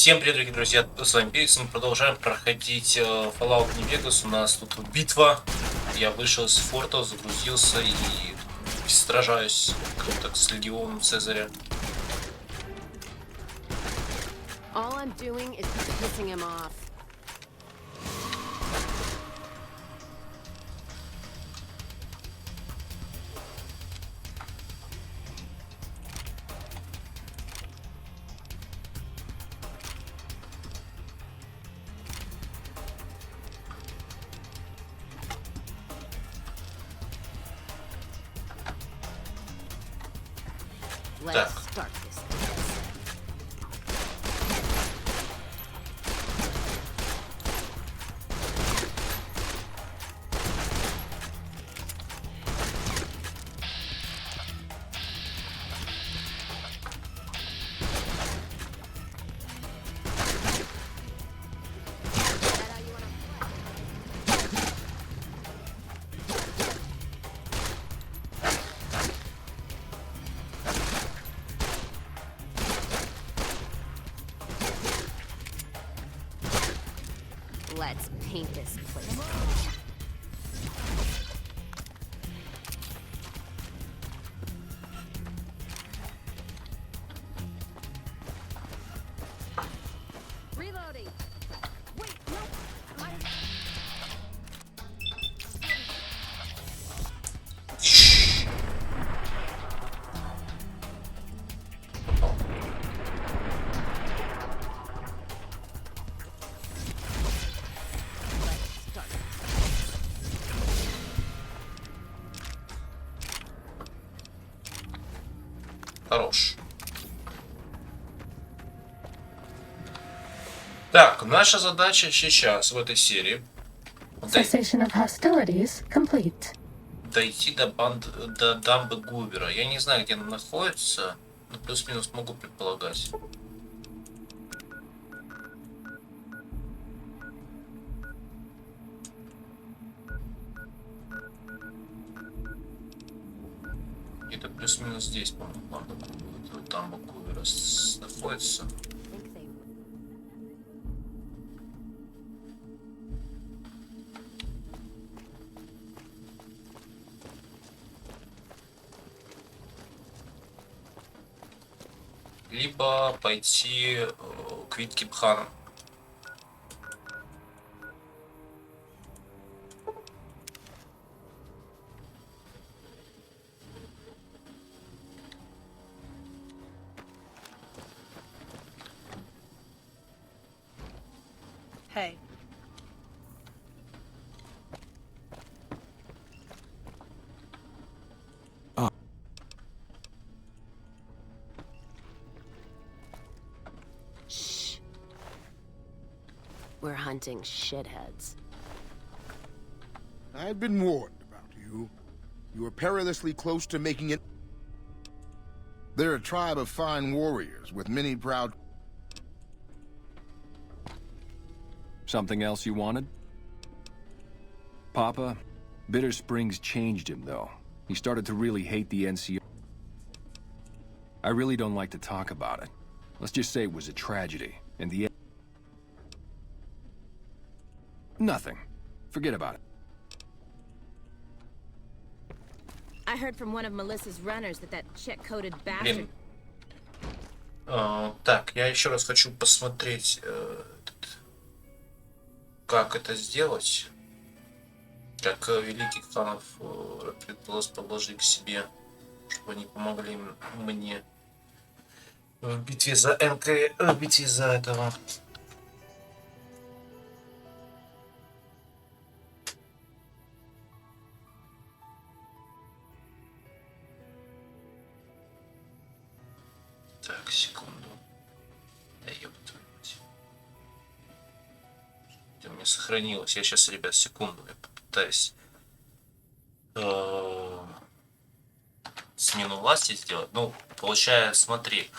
Всем привет, дорогие друзья, с вами Перец, мы продолжаем проходить Fallout New Vegas. У нас тут битва, я вышел из форта, загрузился и сражаюсь так с легионом Цезаря. Так. Let's paint this place. Reloading. Wait, no. Хорош. Так, наша задача сейчас в этой серии дойти до дамбы Гувера. Я не знаю, где она находится, но плюс-минус могу предполагать. Где-то плюс-минус здесь, по-моему, дамба Гувера находится. Либо пойти к Виткипхану. Hey. Shh. We're hunting shitheads. I had been warned about you. You were perilously close to making it. They're a tribe of fine warriors with many proud... Something else you wanted? Papa, Bitter Springs changed him, though. He started to really hate the NCO. I really don't like to talk about it. Let's just say it was a tragedy, and the end... Nothing. Forget about it. I heard from one of Melissa's runners that check-coded bastard... Так, я еще раз хочу посмотреть, как это сделать. Как великих ханов предположили к себе, чтобы они помогли мне в битве за НК, в битве за этого. Так, секунду. Да ёпта. Это у меня сохранилось. Я сейчас, ребят, секунду. Я попытаюсь смену власти сделать. Ну, получается, смотри.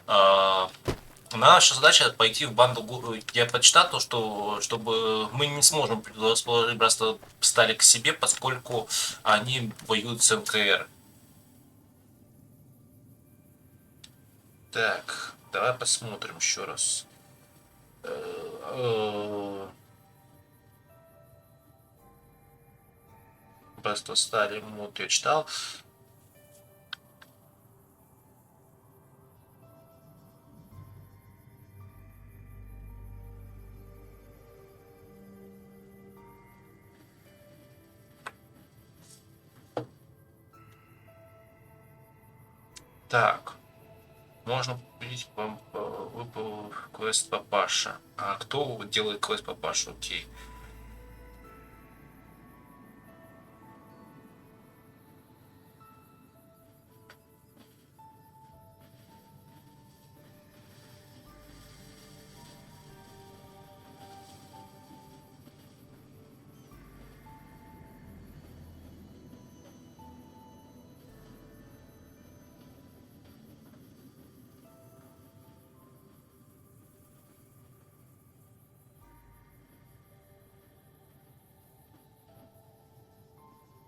Наша задача пойти в банду. Я прочитал то, что чтобы мы не сможем расположить просто стали к себе, поскольку они воюют с НКР. Так, давай посмотрим еще раз. Просто старый мод я читал. Так, можно победить выпал квест папаша. А кто делает квест папаша? Окей.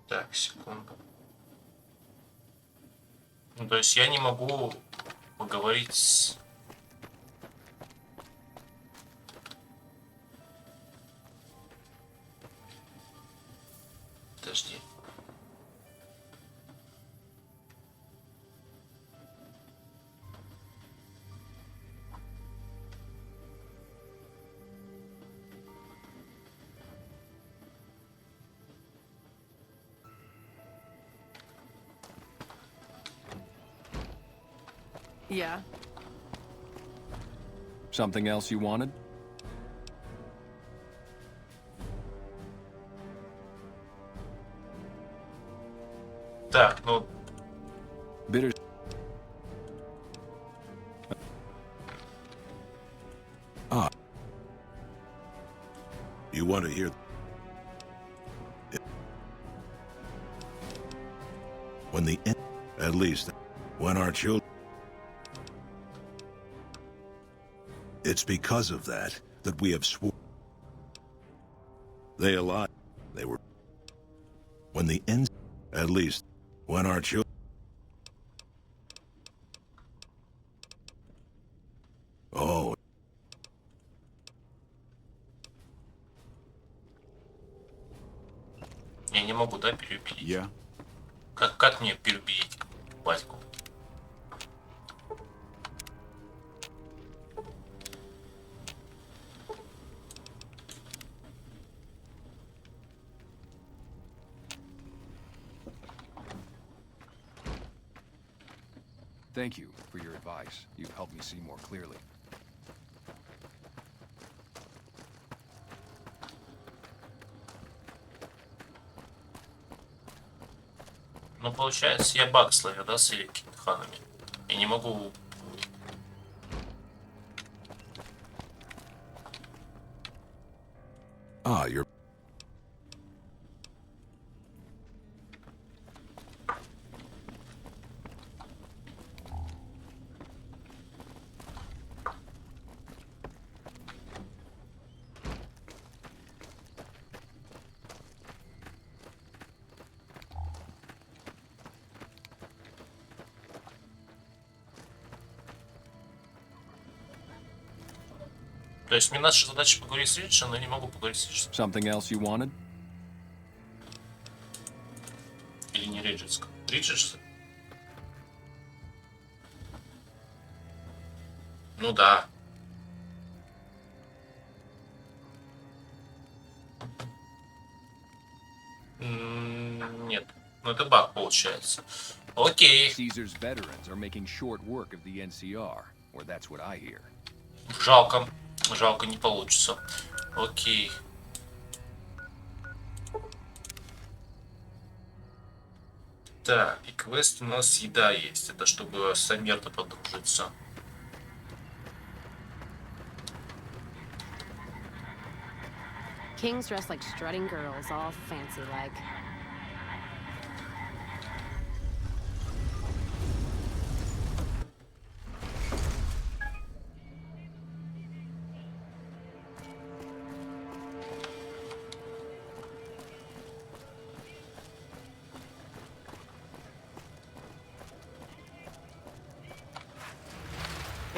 Так, секунду. Ну, то есть я не могу поговорить с... Подожди. Yeah. Something else you wanted? Так, ну, Bitter. You want to hear? When the end, at least, when our children. It's because of that that we have sworn. They alive. They were. When the end, at least, when our children. Oh. я не могу, да, переубедить? Yeah. Как мне переубедить батьку? Thank you for your advice. You've helped me see more clearly. Ну, получается, я баг словил, да, с великими ханами. Я не могу... Ah, you're. То есть мне наша задача поговорить с Риджем, но я не могу поговорить с Риджем. Something else you wanted? Или не Риджем. Риджем? Ну да. Нет. Ну это баг получается. Окей. Caesar's veterans are making short work of the NCR, or that's what I hear. Жалко. Жалко, не получится. Окей. Так, и квест у нас еда есть. Это чтобы с Амерто подружиться. Kings dress like strutting girls, all fancy like.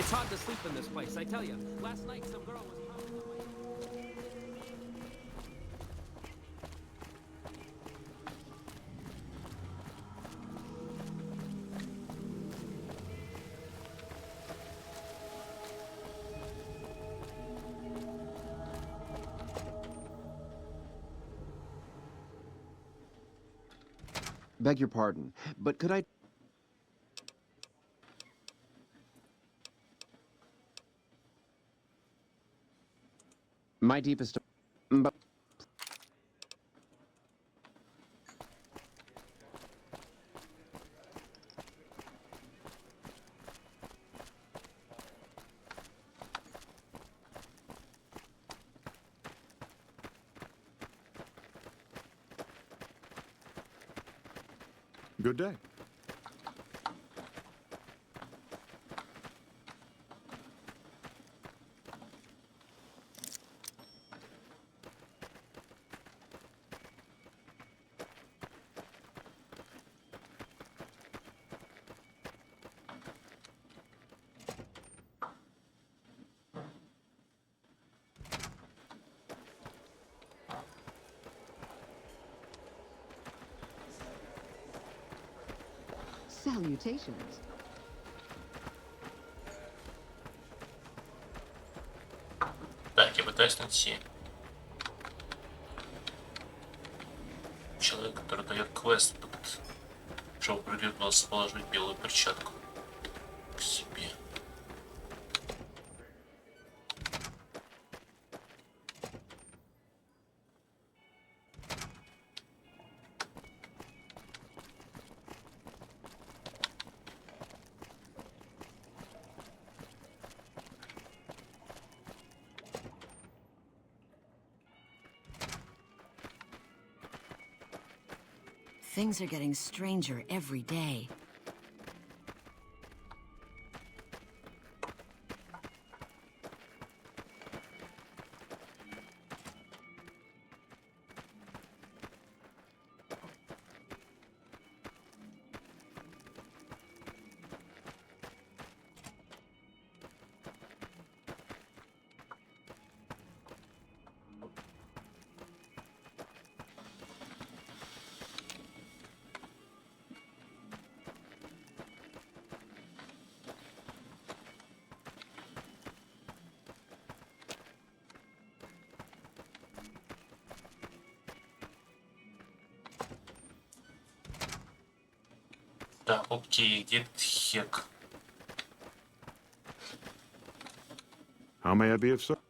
It's hard to sleep in this place, I tell you. Last night some girl was... Beg your pardon, but could I... My deepest... But... Good day. Salutations. Так, я пытаюсь найти человека, который дает квест, чтобы приготовился положить белую перчатку к себе. Things are getting stranger every day. Так, окей, где хек? How may I be of service?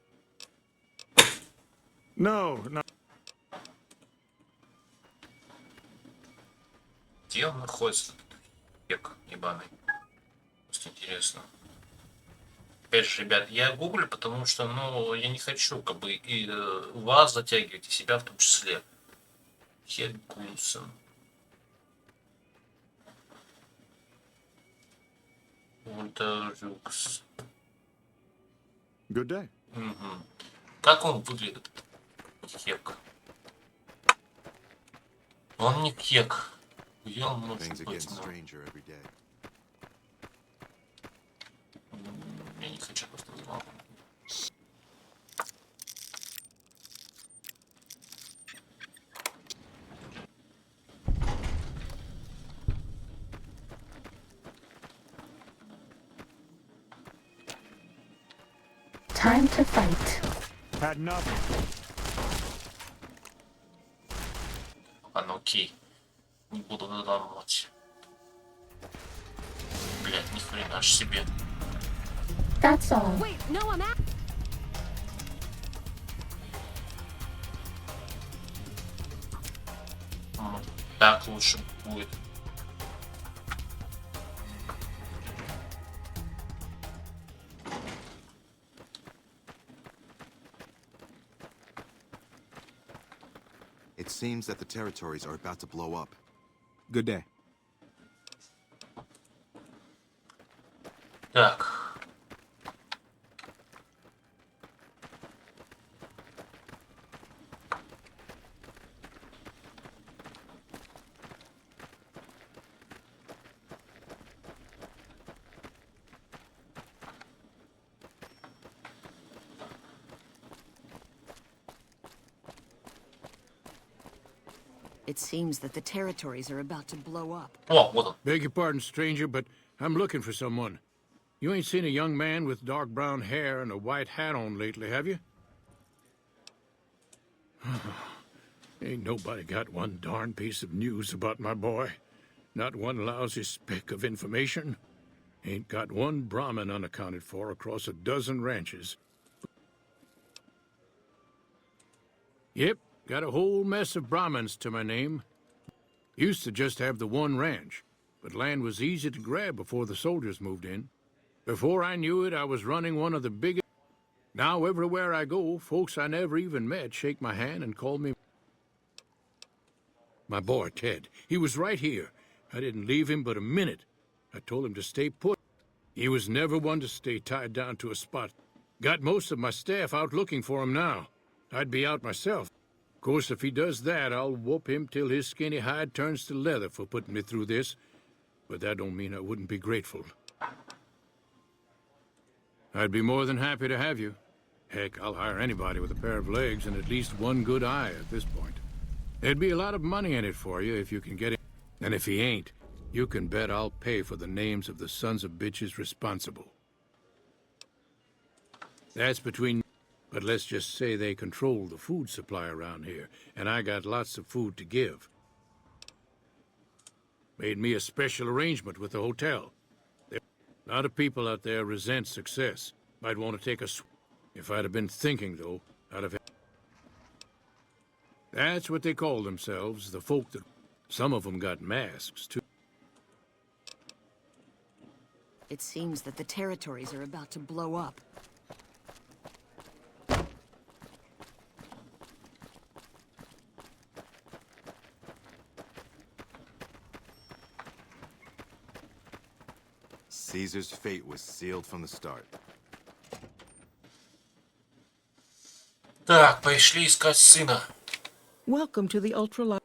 No, no. Где он находится, этот хек ебаный? Просто интересно. Опять же, ребят, я гуглю, потому что, ну, я не хочу, как бы, и вас затягивать, и себя в том числе. Хек Гулсон. Ультарюкс. Good day. Угу. Как он выглядит, этот хек? Он не хек. Где он может Things are быть? getting stranger every day. Я не хочу просто знал. Time to fight. Had nothing. А ну окей. Не буду додумывать. Блять, ни хрена ж себе. That's all. Wait, no, I'm at... Так лучше будет. It seems that the territories are about to blow up. Good day. Так. It seems that the territories are about to blow up. О, вот он. Beg your pardon, stranger, but I'm looking for someone. You ain't seen a young man with dark brown hair and a white hat on lately, have you? Ain't nobody got one darn piece of news about my boy. Not one lousy speck of information. Ain't got one Brahmin unaccounted for across a dozen ranches. Yep, got a whole mess of Brahmins to my name. Used to just have the one ranch, but land was easy to grab before the soldiers moved in. Before I knew it, I was running one of the biggest. Now everywhere I go, folks I never even met shake my hand and call me my boy, Ted. He was right here. I didn't leave him but a minute. I told him to stay put. He was never one to stay tied down to a spot. Got most of my staff out looking for him now. I'd be out myself. Of course, if he does that, I'll whoop him till his skinny hide turns to leather for putting me through this. But that don't mean I wouldn't be grateful. I'd be more than happy to have you. Heck, I'll hire anybody with a pair of legs and at least one good eye at this point. There'd be a lot of money in it for you if you can get it. And if he ain't, you can bet I'll pay for the names of the sons of bitches responsible. That's between... But let's just say they control the food supply around here, and I got lots of food to give. Made me a special arrangement with the hotel. A lot of people out there resent success. Might want to take a swing. If I'd have been thinking, though, I'd have... That's what they call themselves, the folk that... Some of them got masks, too. It seems that the territories are about to blow up. Caesar's fate was sealed from the start. Так, пошли искать сына. Welcome to the ultra.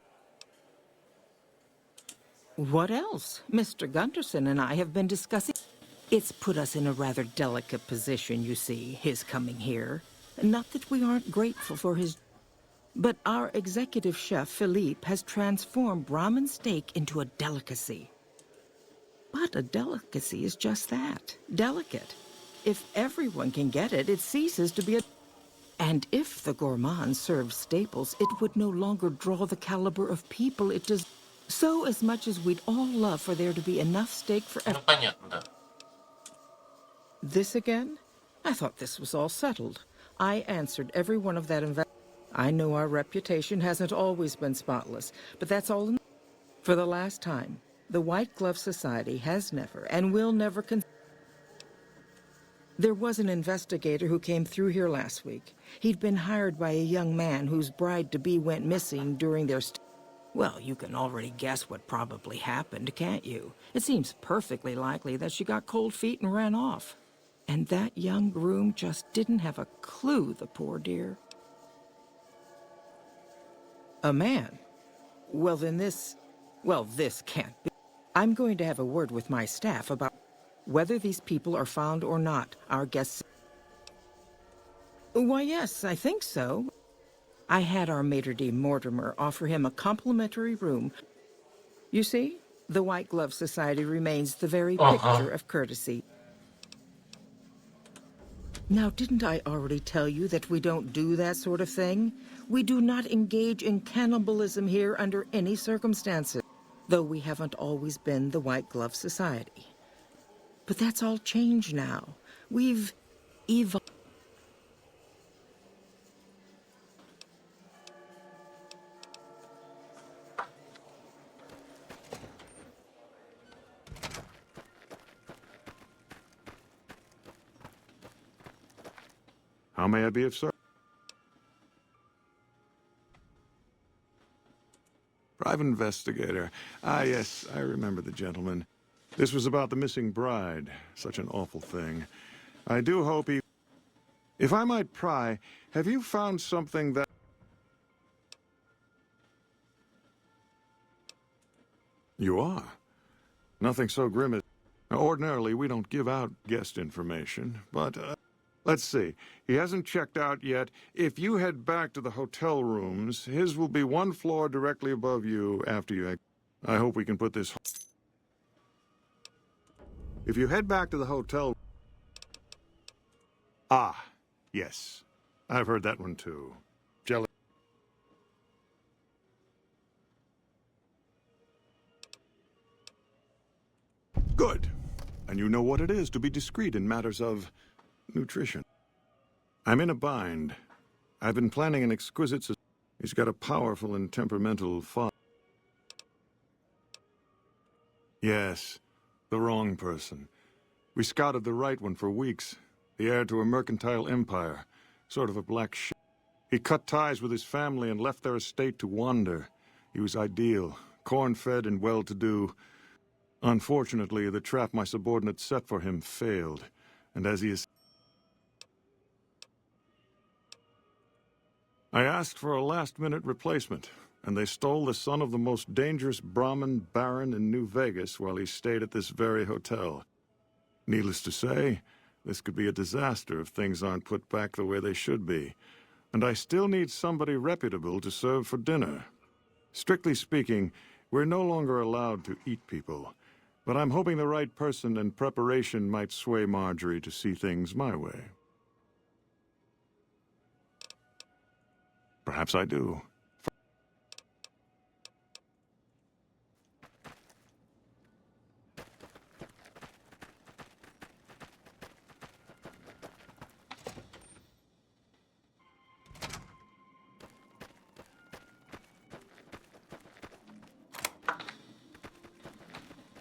What else? Mr. Gunderson and I have been discussing. It's put us in a rather delicate position, you see, his coming here. Not that we aren't grateful for his... But our executive chef, Philippe, has transformed Brahmin steak into a delicacy. But a delicacy is just that, delicate. If everyone can get it, it ceases to be a... And if the gourmand served staples, it would no longer draw the caliber of people it does. So as much as we'd all love for there to be enough steak for Ну, понятно, да. This again? I thought this was all settled. I answered every one of that I know our reputation hasn't always been spotless, but that's all in... For the last time, the White Glove Society has never and will never There was an investigator who came through here last week. He'd been hired by a young man whose bride-to-be went missing during their Well, you can already guess what probably happened, can't you? It seems perfectly likely that she got cold feet and ran off. And that young groom just didn't have a clue, the poor dear. A man? Well, then this can't be. I'm going to have a word with my staff about whether these people are found or not. Our guests... Why, yes, I think so. I had our maitre d' Mortimer offer him a complimentary room. You see, the White Glove Society remains the very picture of courtesy. Now, didn't I already tell you that we don't do that sort of thing? We do not engage in cannibalism here under any circumstances, though we haven't always been the White Glove Society. But that's all changed now. We've evolved. How may I be of service? Private investigator. Ah, yes, I remember the gentleman. This was about the missing bride. Such an awful thing. I do hope he... If I might pry, have you found something that... You are? Nothing so grim as... Now, ordinarily, we don't give out guest information, but, Let's see. He hasn't checked out yet. If you head back to the hotel rooms, his will be one floor directly above you after you... I hope we can put this... If you head back to the hotel... Ah, yes. I've heard that one too. Jelly... Good. And you know what it is to be discreet in matters of nutrition. I'm in a bind. I've been planning an exquisite... He's got a powerful and temperamental father. Yes, the wrong person. We scouted the right one for weeks. The heir to a mercantile empire. Sort of a black sheep. He cut ties with his family and left their estate to wander. He was ideal, corn-fed and well-to-do. Unfortunately, the trap my subordinate set for him failed. And as he is... I asked for a last-minute replacement, and they stole the son of the most dangerous Brahmin baron in New Vegas while he stayed at this very hotel. Needless to say, this could be a disaster if things aren't put back the way they should be. And I still need somebody reputable to serve for dinner. Strictly speaking, we're no longer allowed to eat people. But I'm hoping the right person and preparation might sway Marjorie to see things my way. Perhaps I do.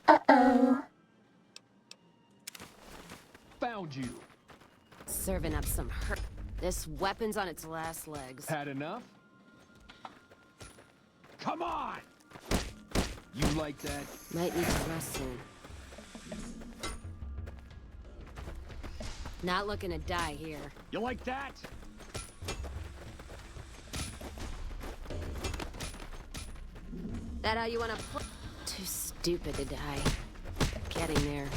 Uh-oh. Found you. Serving up some hurt. This weapon's on its last legs. Had enough? Come on! You like that? Might need to rest soon. Not looking to die here. You like that? That how you wanna play? Too stupid to die. Getting there.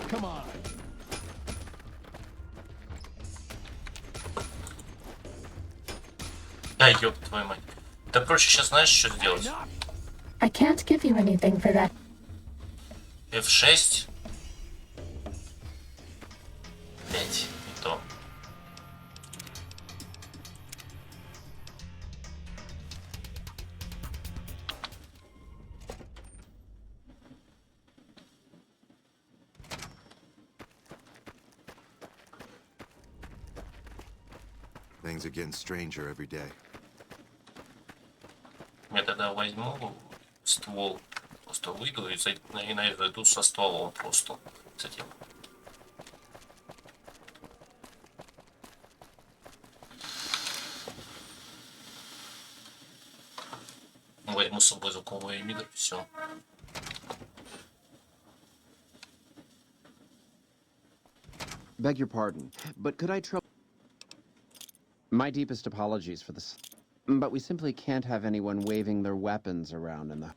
Come on. Да, ёб твою мать. Да проще сейчас знаешь, что сделать? I can't give you anything for that. F6. 5. Не то. Things are getting stranger every day. Я тогда возьму ствол, просто выйду и найду со стволом просто с этим. Возьму с собой звуковой эмиттер, все. Beg your pardon, but could I My deepest apologies for this. But we simply can't have anyone waving their weapons around in the...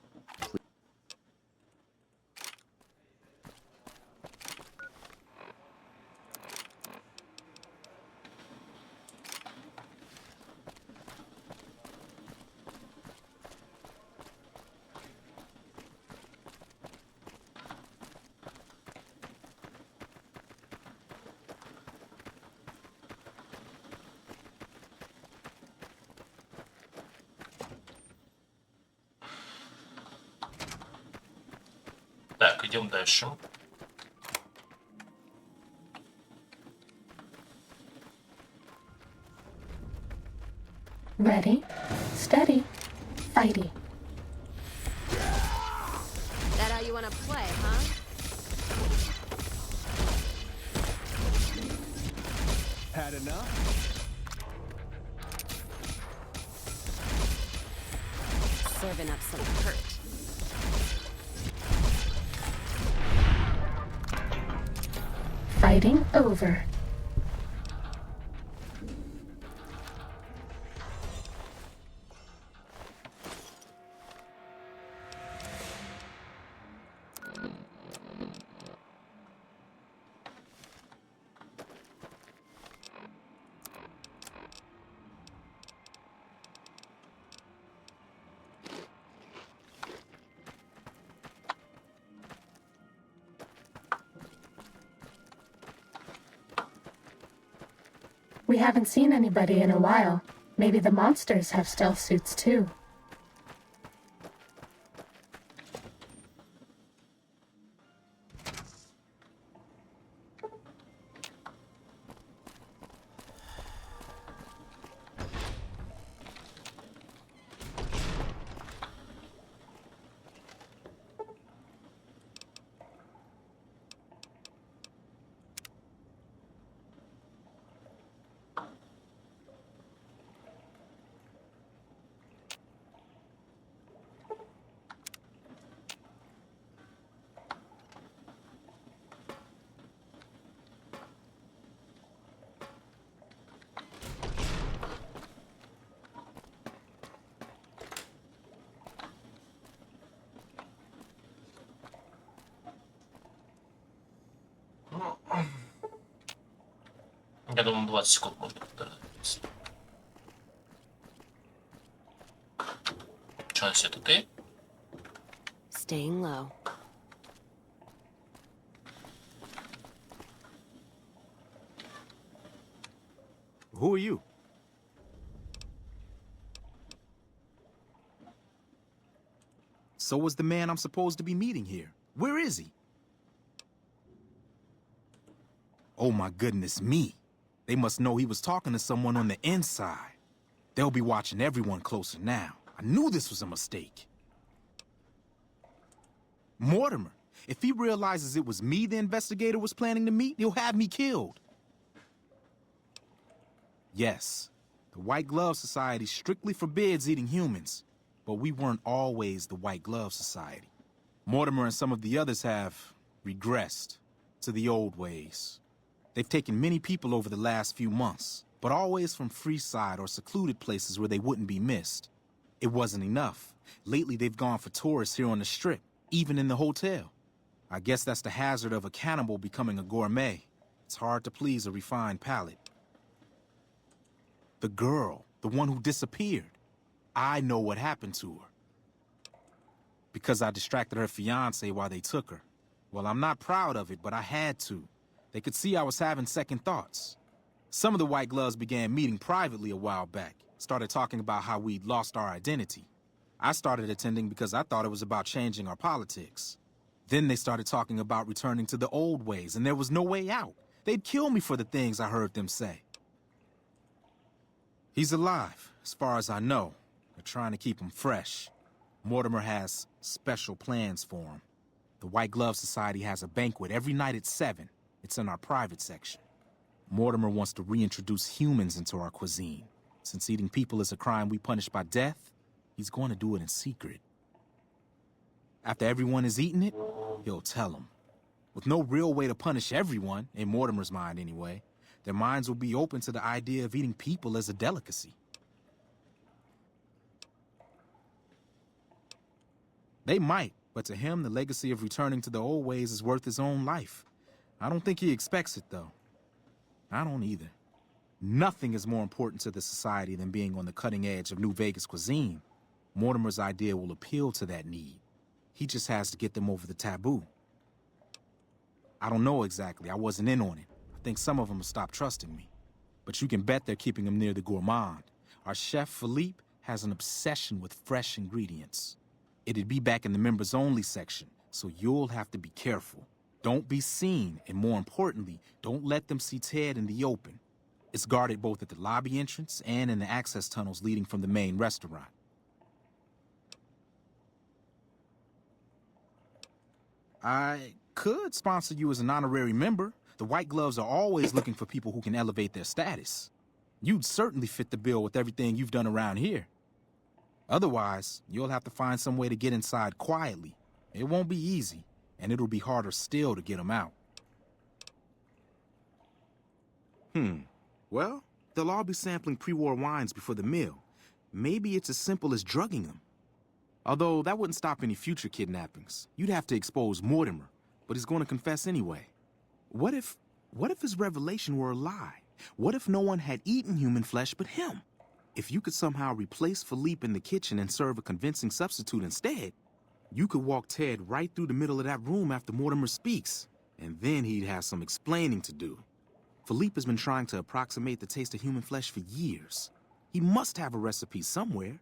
Так, идем дальше. Ready, steady, fighty. That how you wanna play, huh? Had enough? Serving up some hurt. Fighting over. We haven't seen anybody in a while. Maybe the monsters have stealth suits too. Я думаю, 20 секунд можно подождать. Часть, это ты? Staying low. Who are you? So was the man I'm supposed to be meeting here. Where is he? Oh my goodness me. They must know he was talking to someone on the inside. They'll be watching everyone closer now. I knew this was a mistake. Mortimer, if he realizes it was me the investigator was planning to meet, he'll have me killed. Yes, the White Glove Society strictly forbids eating humans, but we weren't always the White Glove Society. Mortimer and some of the others have regressed to the old ways. They've taken many people over the last few months, but always from Freeside or secluded places where they wouldn't be missed. It wasn't enough. Lately, they've gone for tourists here on the Strip, even in the hotel. I guess that's the hazard of a cannibal becoming a gourmet. It's hard to please a refined palate. The girl, the one who disappeared, I know what happened to her. Because I distracted her fiancé while they took her. Well, I'm not proud of it, but I had to. They could see I was having second thoughts. Some of the White Gloves began meeting privately a while back, started talking about how we'd lost our identity. I started attending because I thought it was about changing our politics. Then they started talking about returning to the old ways, and there was no way out. They'd kill me for the things I heard them say. He's alive, as far as I know. They're trying to keep him fresh. Mortimer has special plans for him. The White Glove Society has a banquet every night at 7. It's in our private section. Mortimer wants to reintroduce humans into our cuisine. Since eating people is a crime we punish by death, he's going to do it in secret. After everyone has eaten it, he'll tell them. With no real way to punish everyone, in Mortimer's mind anyway, their minds will be open to the idea of eating people as a delicacy. They might, but to him, the legacy of returning to the old ways is worth his own life. I don't think he expects it, though. I don't either. Nothing is more important to the society than being on the cutting edge of New Vegas cuisine. Mortimer's idea will appeal to that need. He just has to get them over the taboo. I don't know exactly. I wasn't in on it. I think some of them have stopped trusting me. But you can bet they're keeping him near the gourmand. Our chef, Philippe, has an obsession with fresh ingredients. It'd be back in the members-only section, so you'll have to be careful. Don't be seen, and more importantly, don't let them see Ted in the open. It's guarded both at the lobby entrance and in the access tunnels leading from the main restaurant. I could sponsor you as an honorary member. The White Gloves are always looking for people who can elevate their status. You'd certainly fit the bill with everything you've done around here. Otherwise, you'll have to find some way to get inside quietly. It won't be easy, and it'll be harder still to get them out. Well, they'll all be sampling pre-war wines before the meal. Maybe it's as simple as drugging them. Although that wouldn't stop any future kidnappings. You'd have to expose Mortimer, but he's going to confess anyway. What if his revelation were a lie? What if no one had eaten human flesh but him? If you could somehow replace Philippe in the kitchen and serve a convincing substitute instead, you could walk Ted right through the middle of that room after Mortimer speaks, and then he'd have some explaining to do. Philippe has been trying to approximate the taste of human flesh for years. He must have a recipe somewhere.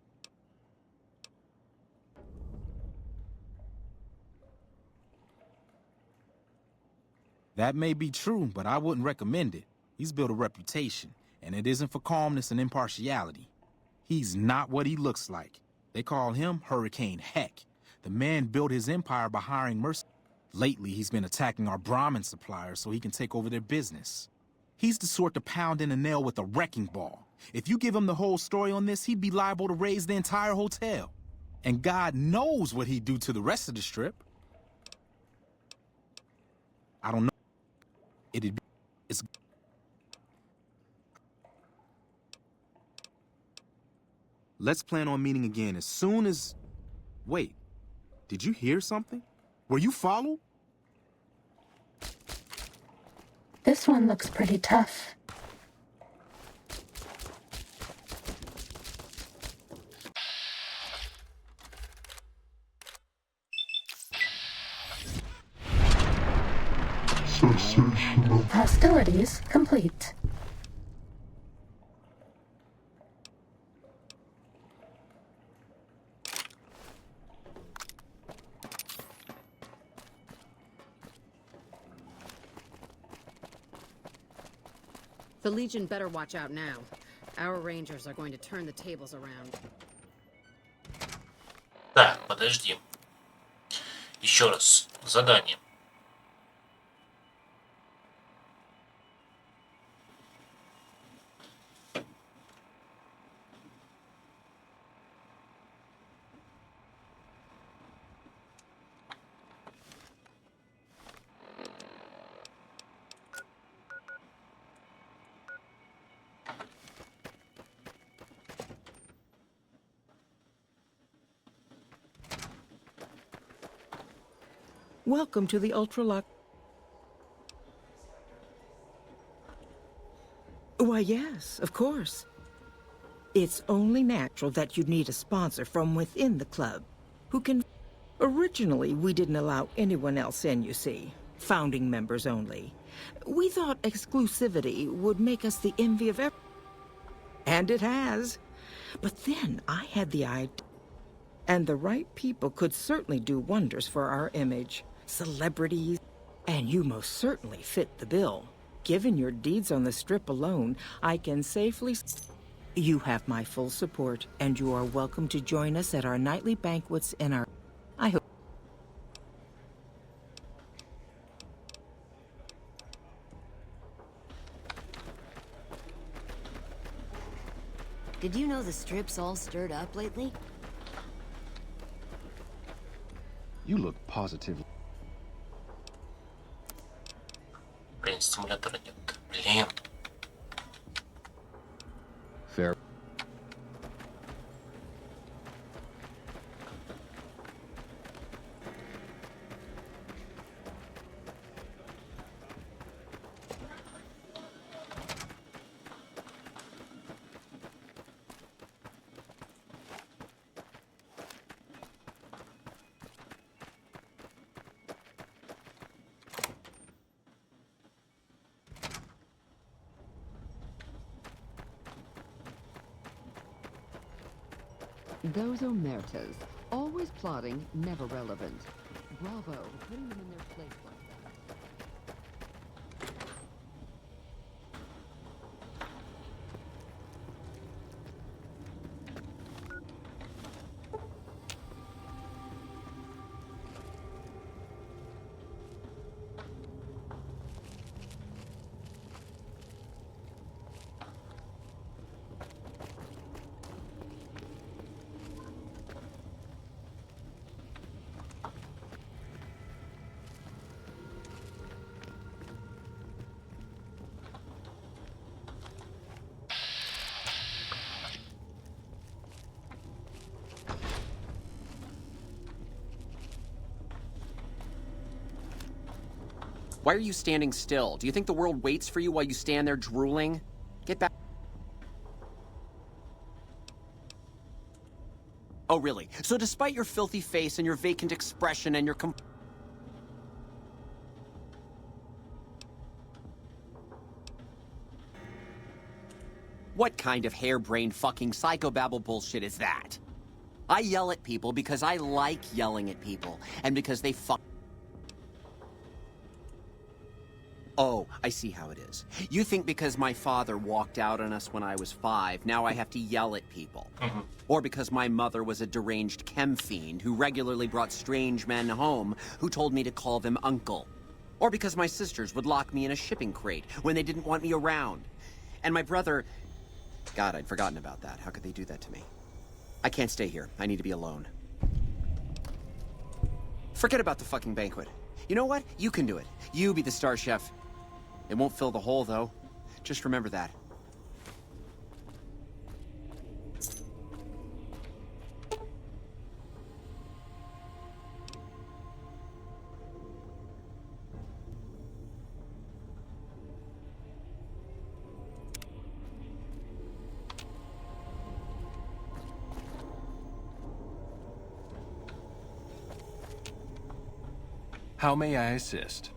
That may be true, but I wouldn't recommend it. He's built a reputation, and it isn't for calmness and impartiality. He's not what he looks like. They call him Hurricane Heck. The man built his empire by hiring mercenaries. Lately, he's been attacking our Brahmin suppliers so he can take over their business. He's the sort to pound in a nail with a wrecking ball. If you give him the whole story on this, he'd be liable to raise the entire hotel. And God knows what he'd do to the rest of the strip. I don't know. It's... Let's plan on meeting again as soon as... Wait, did you hear something? Were you followed? This one looks pretty tough. Hostilities complete. The Legion better watch out now. Our Rangers are going to turn the tables around. Так, подожди. Еще раз. Задание. Welcome to the Ultralock. Why, yes, of course. It's only natural that you'd need a sponsor from within the club who can... Originally, we didn't allow anyone else in, you see. Founding members only. We thought exclusivity would make us the envy of everyone. And it has. But then I had the idea. And the right people could certainly do wonders for our image. Celebrities. And you most certainly fit the bill. Given your deeds on the strip alone, I can safely... You have my full support, and you are welcome to join us at our nightly banquets in our... I hope... Did you know the strip's all stirred up lately? You look positive. Блин, стимулятора нет. Блин. Fair. Those omertas, always plotting, never relevant. Bravo for putting them in their place like that. Why are you standing still? Do you think the world waits for you while you stand there drooling? Get back. Oh, really? So despite your filthy face and your vacant expression and your What kind of harebrained fucking psychobabble bullshit is that? I yell at people because I like yelling at people, and because they fuck. Oh, I see how it is. You think because my father walked out on us when I was 5, now I have to yell at people. Or because my mother was a deranged chem fiend who regularly brought strange men home who told me to call them uncle. Or because my sisters would lock me in a shipping crate when they didn't want me around. And my brother... God, I'd forgotten about that. How could they do that to me? I can't stay here. I need to be alone. Forget about the fucking banquet. You know what? You can do it. You be the star chef. It won't fill the hole, though. Just remember that. How may I assist?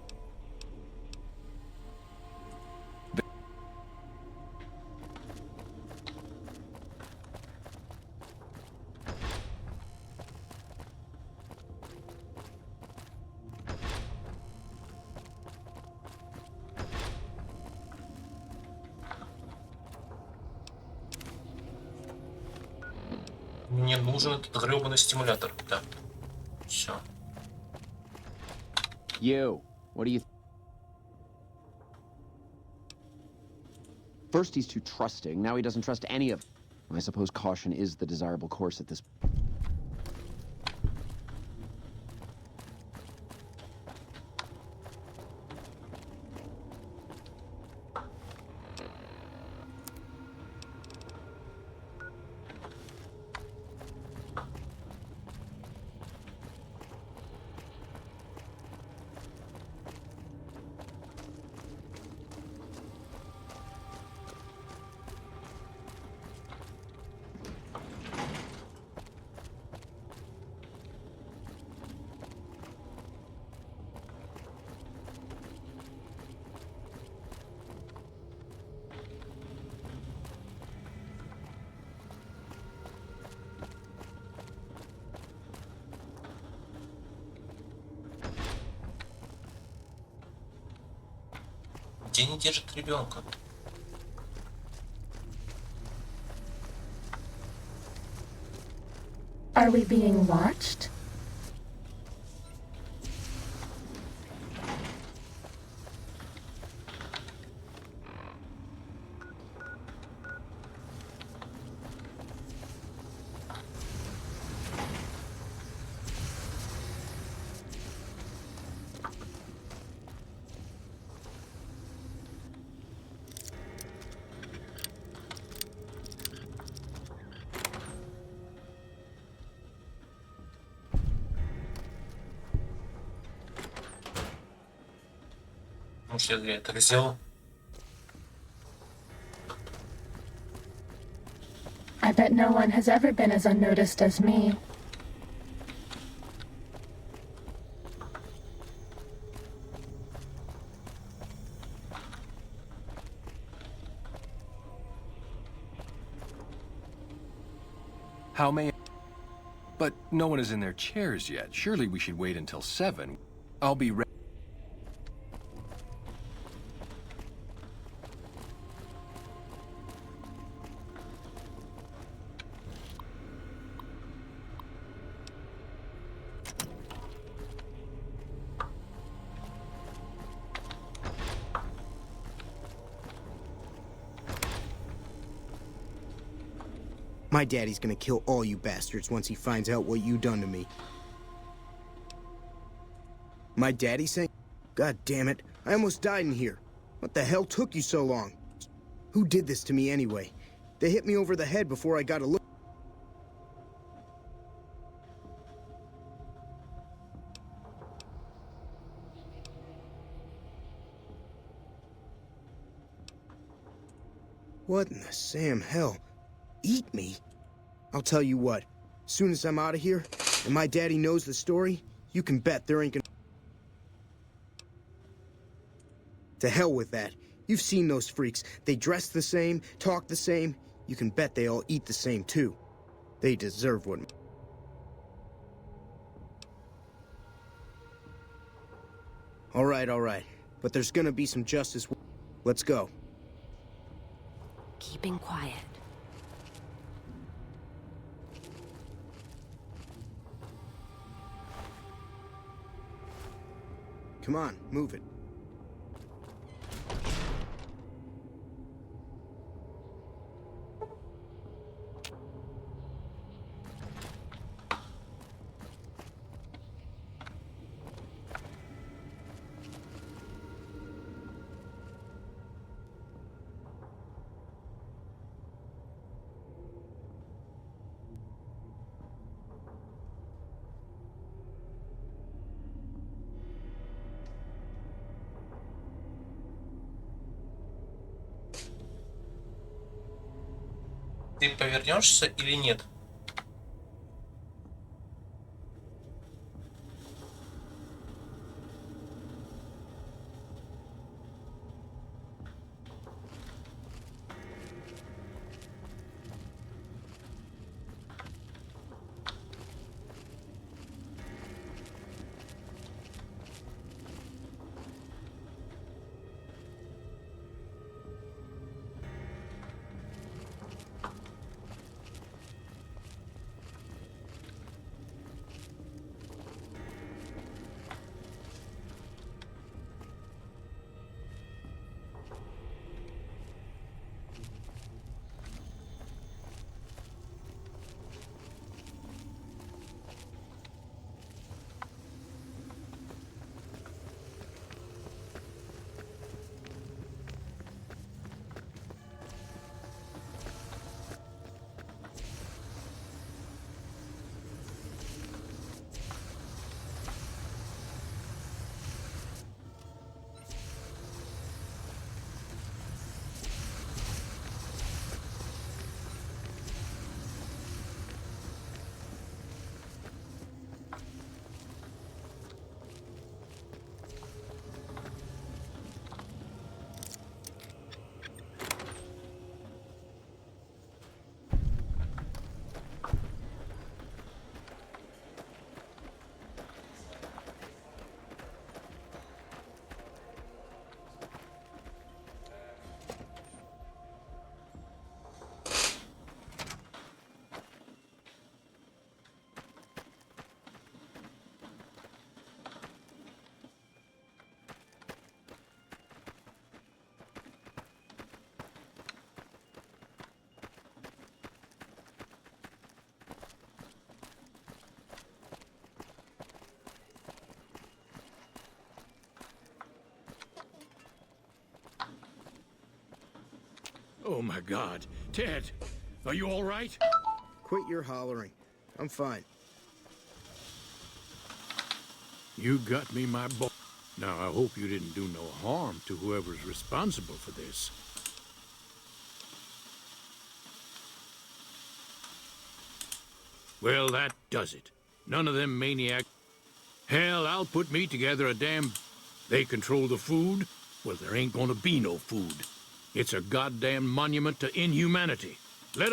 Мне нужен этот грёбаный стимулятор. Да. Все. You, what do you... First he's too trusting, now he doesn't trust any of... I suppose caution is the desirable course at this... Где не держит ребенка? Are we being watched? Может, я так сделал? I bet no one has ever been as unnoticed as me. How may I... But no one is in their chairs yet. Surely we should wait until 7. I'll be ready. My daddy's gonna kill all you bastards once he finds out what you done to me. My daddy saying, God damn it, I almost died in here. What the hell took you so long? Who did this to me anyway? They hit me over the head before I got a look. What in the Sam hell? Eat me? I'll tell you what, as soon as I'm out of here, and my daddy knows the story, you can bet there ain't gonna... To hell with that. You've seen those freaks. They dress the same, talk the same. You can bet they all eat the same, too. They deserve what... All right. But there's gonna be some justice. Let's go. Keeping quiet. Come on, move it. Ты повернешься или нет? Oh my God. Ted, are you all right? Quit your hollering. I'm fine. You got me my boy. Now, I hope you didn't do no harm to whoever's responsible for this. Well, that does it. None of them maniacs. Hell, I'll put me together a damn... They control the food? Well, there ain't gonna be no food. It's a goddamn monument to inhumanity. Let...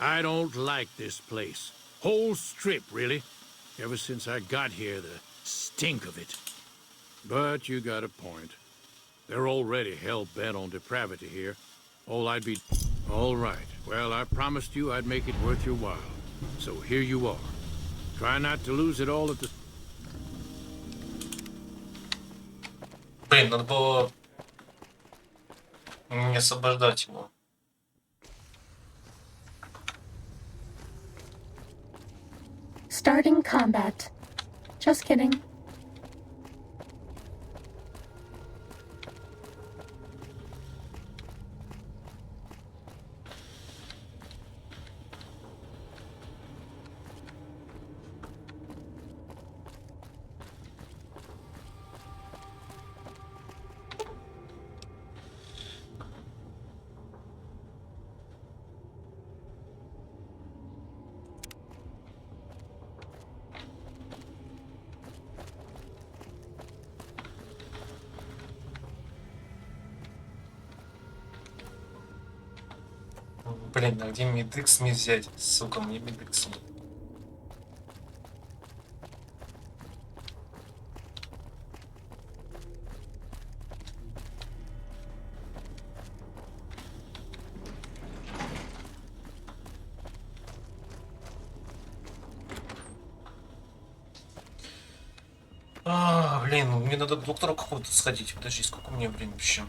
I don't like this place. Whole strip, really. Ever since I got here, the stink of it. But you got a point. They're already hell-bent on depravity here. All I'd be... All right. Well, I promised you I'd make it worth your while. So here you are. Try not to lose it all at the... Блин, надо было не освобождать его. Starting combat. Just kidding. Блин, а где медикс мне взять? Сука, мне медикс нет. Блин, мне надо к доктору какому-то сходить. Подожди, сколько мне времени вообще?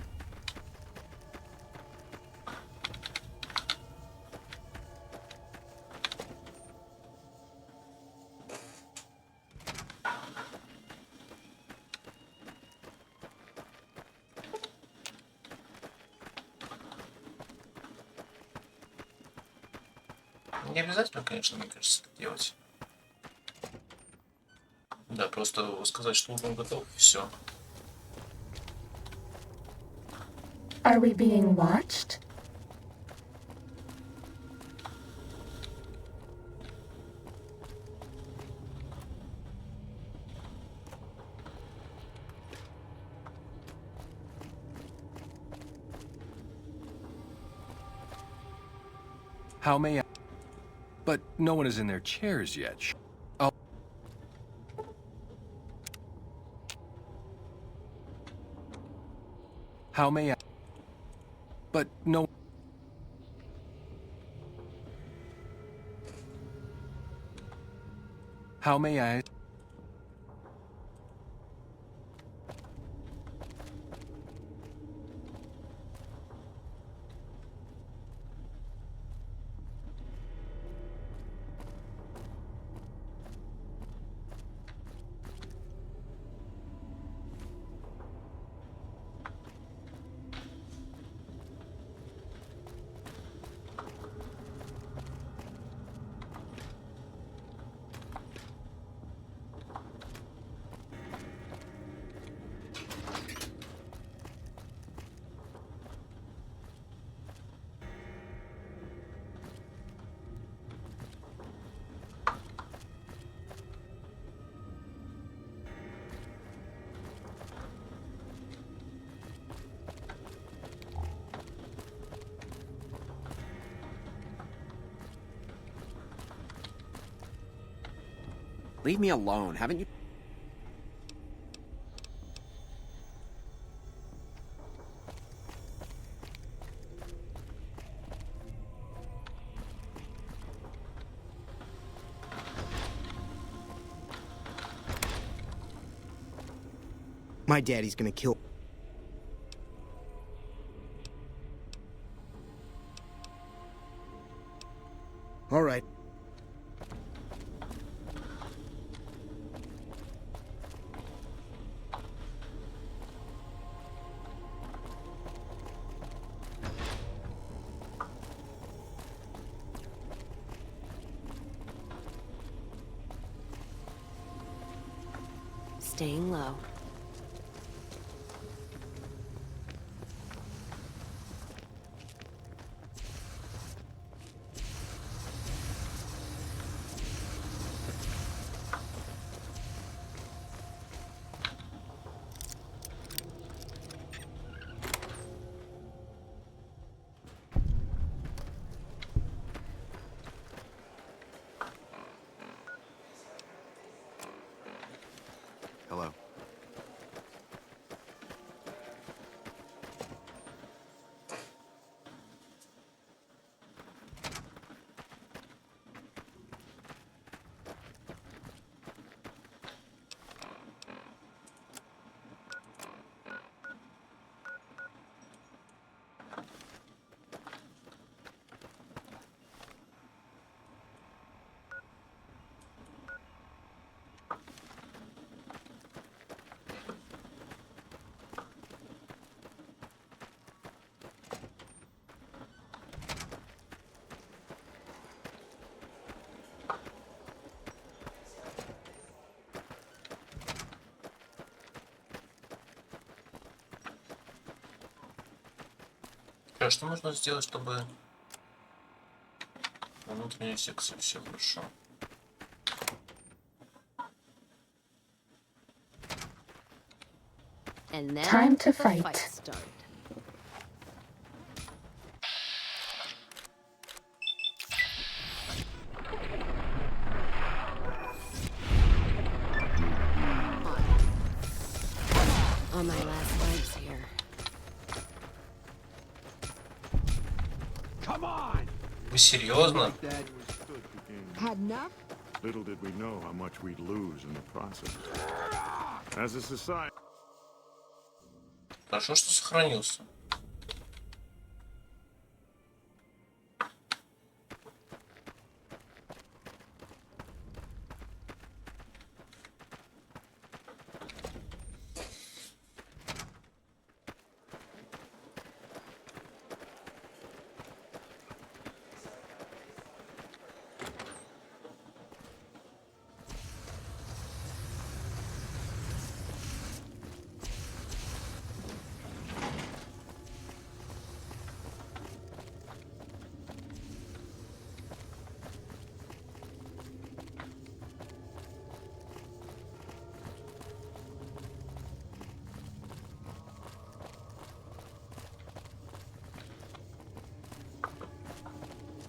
Не обязательно, конечно, мне кажется, это делать. Да, просто сказать, что ужин готов, и все. Are we being watched? How may I? But no one is in their chairs yet. Oh. How may I? But no. How may I? Leave me alone, haven't you? My daddy's gonna kill... All right. Staying low. Hello. А что можно сделать, чтобы внутренней секции все хорошо? And then Time to the fight. fight started. On my last legs here. Come on! Вы серьезно? Had enough? Little did we know how much we'd lose in the process. As a society... Хорошо, что сохранился.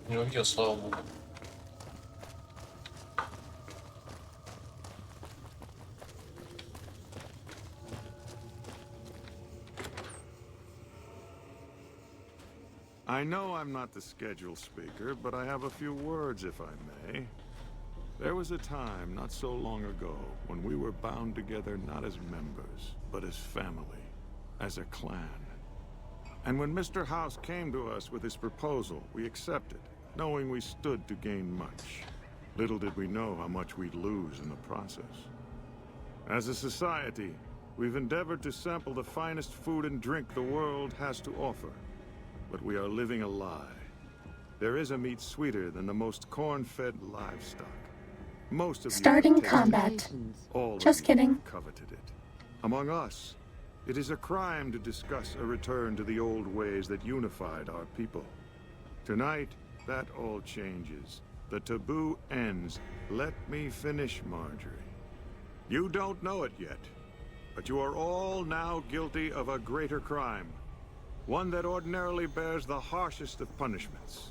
Не увидел, слава богу. I know I'm not the scheduled speaker, but I have a few words, if I may. There was a time, not so long ago, when we were bound together not as members, but as family, as a clan. And when Mr. House came to us with his proposal, we accepted, knowing we stood to gain much. Little did we know how much we'd lose in the process. As a society, we've endeavored to sample the finest food and drink the world has to offer. But we are living a lie. There is a meat sweeter than the most corn-fed livestock. Most of Starting you have tasted combat. it. All Just of you kidding. have coveted it. Among us, it is a crime to discuss a return to the old ways that unified our people. Tonight, that all changes. The taboo ends. Let me finish, Marjorie. You don't know it yet, but you are all now guilty of a greater crime. One that ordinarily bears the harshest of punishments.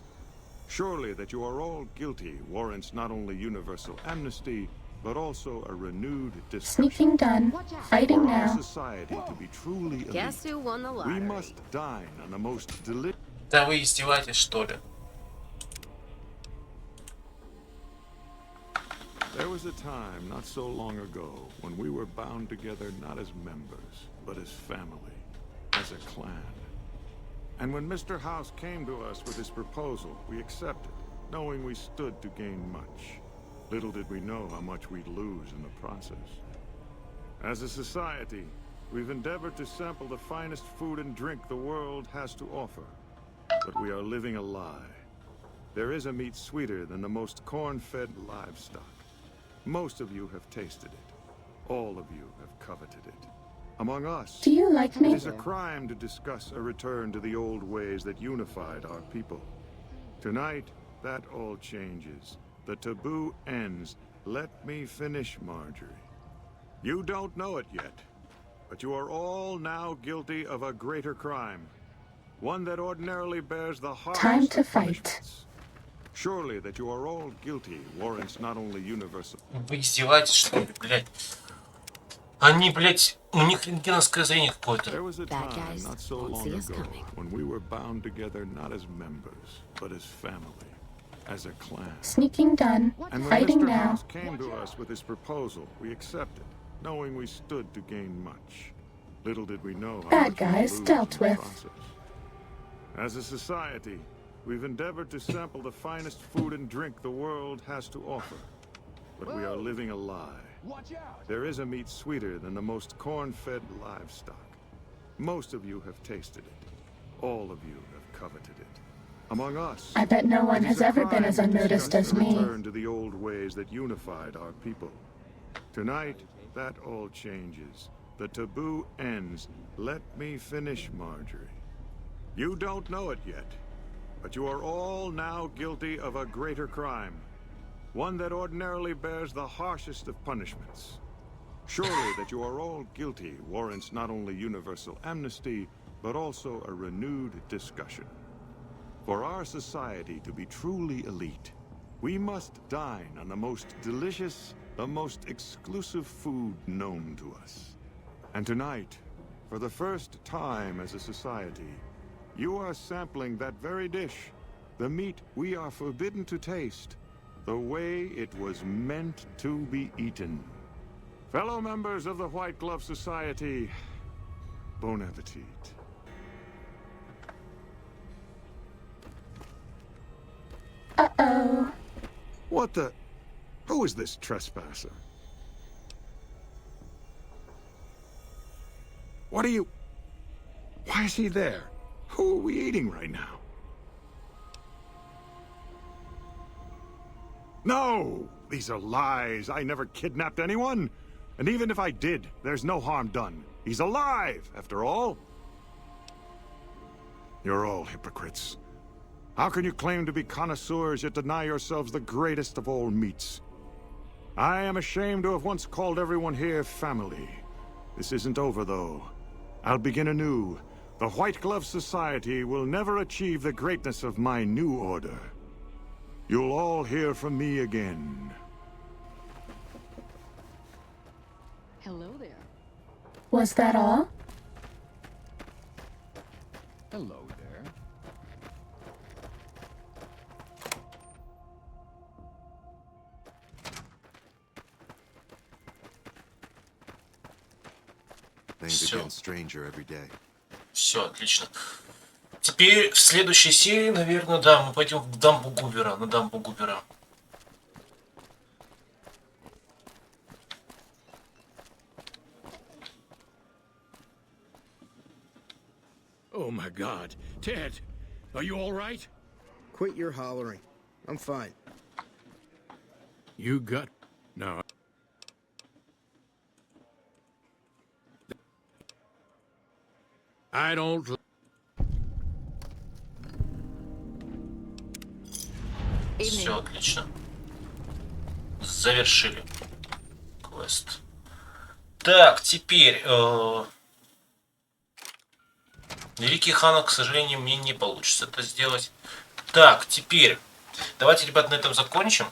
Surely that you are all guilty warrants not only universal amnesty, but also a renewed discussion. Sneaking done. Fighting For our now. society to be truly elite, Guess who won the we lottery? must dine on the most delicious... Да вы издеваетесь, что ли? There was a time not so long ago when we were bound together not as members, but as family, as a clan. And when Mr. House came to us with his proposal, we accepted, knowing we stood to gain much. Little did we know how much we'd lose in the process. As a society, we've endeavored to sample the finest food and drink the world has to offer. But we are living a lie. There is a meat sweeter than the most corn-fed livestock. Most of you have tasted it. All of you have coveted it. Among us, Do you like it me? is a crime to discuss a return to the old ways that unified our people. Tonight, that all changes. The taboo ends. Let me finish, Marjorie. You don't know it yet, but you are all now guilty of a greater crime. One that ordinarily bears the harshest Time to of fight. punishments. Surely that you are all guilty warrants not only universal... Вы издеваетесь, что ли, блядь? Они, блядь, у них рентгеновское зрение какое-то. There was a time not so long ago when we were bound together not as members, but as family, as a clan. Sneaking done. And when Fighting Mr. now. House came to us with his proposal, we accepted, knowing we stood to gain much. Little did we know how Bad much we guys lose dealt in the with. process. As a society, we've endeavored to sample the finest food and drink the world has to offer. But we are living a lie. There is a meat sweeter than the most corn-fed livestock. Most of you have tasted it. All of you have coveted it. Among us, I bet no one it has is a ever been crime as to unnoticed discuss as a me. return to the old ways that unified our people. Tonight, that all changes. The taboo ends. Let me finish, Marjorie. You don't know it yet, but you are all now guilty of a greater crime. One that ordinarily bears the harshest of punishments. Surely that you are all guilty warrants not only universal amnesty, but also a renewed discussion. For our society to be truly elite, we must dine on the most delicious, the most exclusive food known to us. And tonight, For the first time as a society, you are sampling that very dish, the meat we are forbidden to taste, the way it was meant to be eaten. Fellow members of the White Glove Society, bon appetit. Uh-oh. What the... Who is this trespasser? What are you... Why is he there? Who are we eating right now? No! These are lies. I never kidnapped anyone. And even if I did, there's no harm done. He's alive, after all. You're all hypocrites. How can you claim to be connoisseurs yet deny yourselves the greatest of all meats? I am ashamed to have once called everyone here family. This isn't over, though. I'll begin anew. The White Glove Society will never achieve the greatness of my new order. You'll all hear from me again. Hello there. Was that all? Hello there. Things are getting stranger every day. Все, отлично. Теперь в следующей серии, наверное, да, мы пойдем в дамбу Гувера, на дамбу Гувера. Oh my God. Ted, are you all right? Quit your hollering. I'm fine. You got... No. I don't... Все, отлично. Завершили квест. Так, теперь... Великий хан, к сожалению, мне не получится это сделать. Так, теперь... Давайте, ребят, на этом закончим.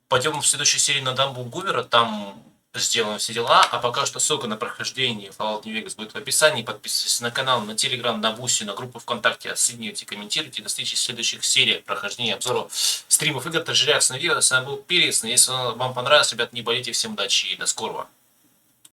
Пойдем в следующей серии на дамбу Гувера. Там сделаем все дела. А пока что ссылка на прохождение Fallout New Vegas будет в описании. Подписывайтесь на канал, на Телеграм, на Буси, на группу ВКонтакте. Оценивайте, комментируйте. До встречи в следующих сериях прохождения, обзоров, стримов игр, реакций на видео. С вами был Перец. Если вам понравилось, ребят, не болейте. Всем удачи и до скорого.